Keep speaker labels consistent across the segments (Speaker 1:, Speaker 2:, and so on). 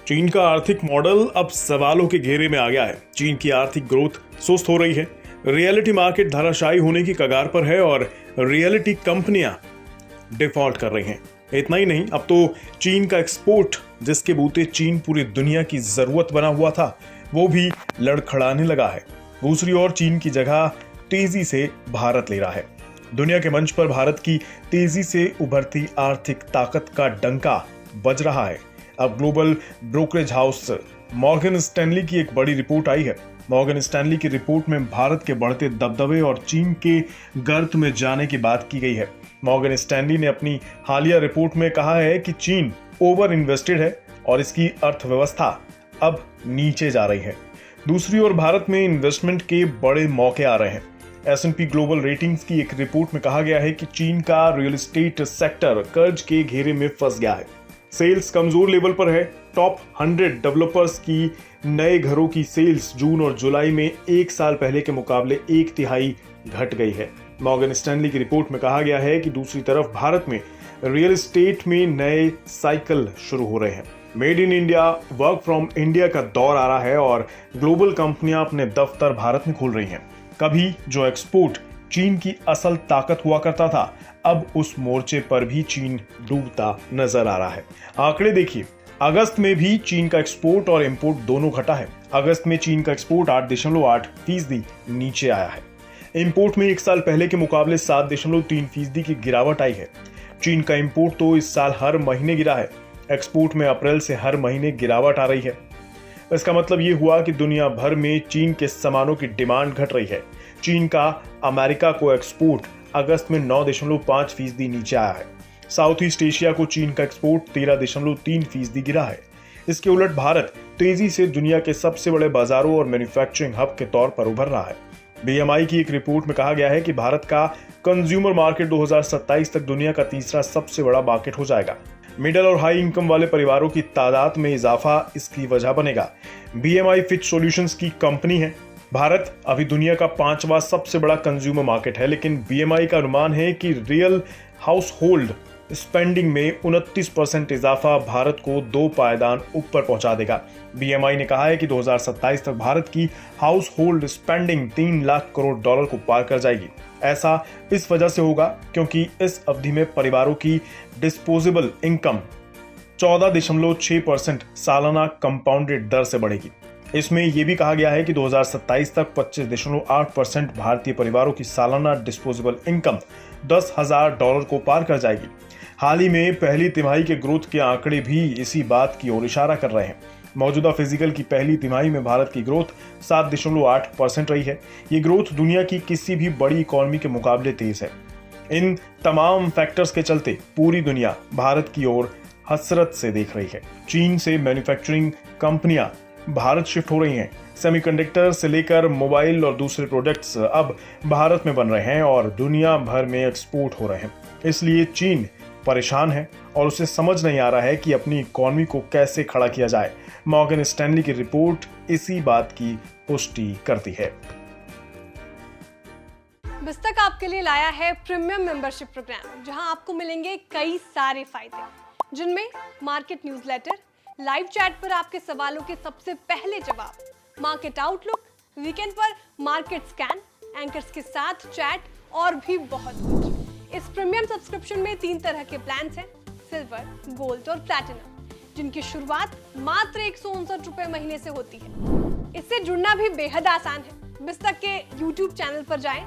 Speaker 1: चीन का आर्थिक मॉडल अब सवालों के घेरे में आ गया है। चीन की आर्थिक ग्रोथ सुस्त हो रही है, रियलिटी मार्केट धराशायी होने की कगार पर है और रियलिटी कंपनियां डिफॉल्ट कर रही हैं। इतना ही नहीं, अब तो चीन का एक्सपोर्ट, जिसके बूते चीन पूरी दुनिया की जरूरत बना हुआ था, वो भी लड़खड़ाने लगा है। दूसरी ओर चीन की जगह तेजी से भारत ले रहा है। दुनिया के मंच पर भारत की तेजी से उभरती आर्थिक ताकत का डंका बज रहा है। अब global brokerage house Morgan Stanley की एक बड़ी रिपोर्ट आई है। मॉर्गन स्टैनली की रिपोर्ट में भारत के बढ़ते दबदबे और चीन के गर्त में जाने की बात की गई है। मॉर्गन स्टैनली ने अपनी हालिया रिपोर्ट में कहा है कि चीन ओवर इन्वेस्टेड है और इसकी अर्थव्यवस्था अब नीचे जा रही है। दूसरी ओर भारत में इन्वेस्टमेंट के बड़े मौके आ रहे हैं। S&P ग्लोबल रेटिंग्स की एक रिपोर्ट में कहा गया है कि चीन का रियल एस्टेट सेक्टर कर्ज के घेरे में फंस गया है। सेल्स कमजोर लेवल पर है। टॉप 100 डेवलपर्स की नए घरों की सेल्स जून और जुलाई में एक साल पहले के मुकाबले 1/3 घट गई है। मॉर्गन स्टैनली की रिपोर्ट में कहा गया है कि दूसरी तरफ भारत में रियल एस्टेट में नए साइकिल शुरू हो रहे हैं। Made in India, work from India का दौर आ रहा है और ग्लोबल कंपनियां अपने दफ्तर भारत में खोल रही हैं। कभी जो एक्सपोर्ट चीन की असल ताकत हुआ करता था, अब उस मोर्चे पर भी चीन डूबता नजर आ रहा है। आंकड़े देखिए, अगस्त में भी चीन का एक्सपोर्ट और इंपोर्ट दोनों घटा है। अगस्त में चीन का एक्सपोर्ट 8.8% नीचे आया है। इंपोर्ट में एक साल पहले के मुकाबले 7.3% की गिरावट आई है। चीन का इंपोर्ट तो इस साल हर महीने गिरा है। एक्सपोर्ट में अप्रैल से हर महीने गिरावट आ रही है। इसका मतलब ये हुआ कि दुनिया भर में चीन के सामानों की डिमांड घट रही है। चीन का अमेरिका को एक्सपोर्ट अगस्त में 9.5% नीचे आया है। साउथ ईस्ट एशिया को चीन का एक्सपोर्ट 13.3% गिरा है। इसके उलट भारत तेजी से दुनिया के सबसे बड़े बाजारों और मैन्युफैक्चरिंग हब के तौर पर उभर रहा है। BMI की एक रिपोर्ट में कहा गया है कि भारत का कंज्यूमर मार्केट 2027 तक दुनिया का तीसरा सबसे बड़ा मार्केट हो जाएगा। मिडिल और हाई इनकम वाले परिवारों की तादाद में इजाफा इसकी वजह बनेगा। BMI फिच सॉल्यूशंस की कंपनी है। भारत अभी दुनिया का 5वां सबसे बड़ा कंज्यूमर मार्केट है, लेकिन BMI का अनुमान है कि रियल हाउस होल्ड स्पेंडिंग में 29% इजाफा भारत को 2 पायदान ऊपर पहुंचा देगा। BMI ने कहा है कि 2027 तक भारत की house hold spending $3 lakh crore को पार कर जाएगी। ऐसा इस वजह से होगा क्योंकि इस अवधि में परिवारों की डिस्पोजेबल इनकम 14.6% सालाना कंपाउंडेड दर से बढ़ेगी। इसमें यह भी कहा गया है कि 2027 तक 25.8% भारतीय परिवारों की सालाना डिस्पोजेबल इनकम $10,000 को पार कर जाएगी। हाल ही में पहली तिमाही के ग्रोथ के आंकड़े भी इसी बात की ओर इशारा कर रहे हैं। मौजूदा फिजिकल की पहली तिमाही में भारत की ग्रोथ 7.8% रही है। ये ग्रोथ दुनिया की किसी भी बड़ी इकोनॉमी के मुकाबले तेज है। इन तमाम फैक्टर्स के चलते पूरी दुनिया भारत की ओर हसरत से देख रही है। चीन से मैन्युफैक्चरिंग कंपनियां भारत शिफ्ट हो रही हैं। सेमीकंडक्टर से लेकर मोबाइल और दूसरे प्रोडक्ट्स अब भारत में बन रहे हैं और दुनिया भर में एक्सपोर्ट हो रहे हैं। इसलिए चीन परेशान है और उसे समझ नहीं आ रहा है कि अपनी इकोनॉमी को कैसे खड़ा किया जाए। मॉर्गन स्टैनली की रिपोर्ट इसी बात की पुष्टि करती है।
Speaker 2: बिस्तक आपके लिए लाया है प्रीमियम मेंबरशिप प्रोग्राम, जहां आपको मिलेंगे कई सारे फायदे, जिनमें मार्केट न्यूज़लेटर, लाइव चैट पर आपके सवालों के सबसे पहले जवाब, मार्केट आउटलुक, वीकेंड पर मार्केट स्कैन, एंकर्स के साथ चैट और भी बहुत कुछ। इस प्रीमियम सब्सक्रिप्शन में 3 तरह के प्लान्स हैं, सिल्वर, गोल्ड और प्लैटिनम, जिनकी शुरुआत मात्र 159 रुपए महीने से होती है। इससे जुड़ना भी बेहद आसान है। बिस्तक के YouTube चैनल पर जाएं,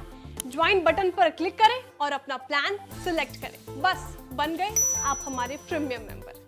Speaker 2: ज्वाइन बटन पर क्लिक करें और अपना प्लान सिलेक्ट करें। बस बन गए आप हमारे प्रीमियम मेंबर।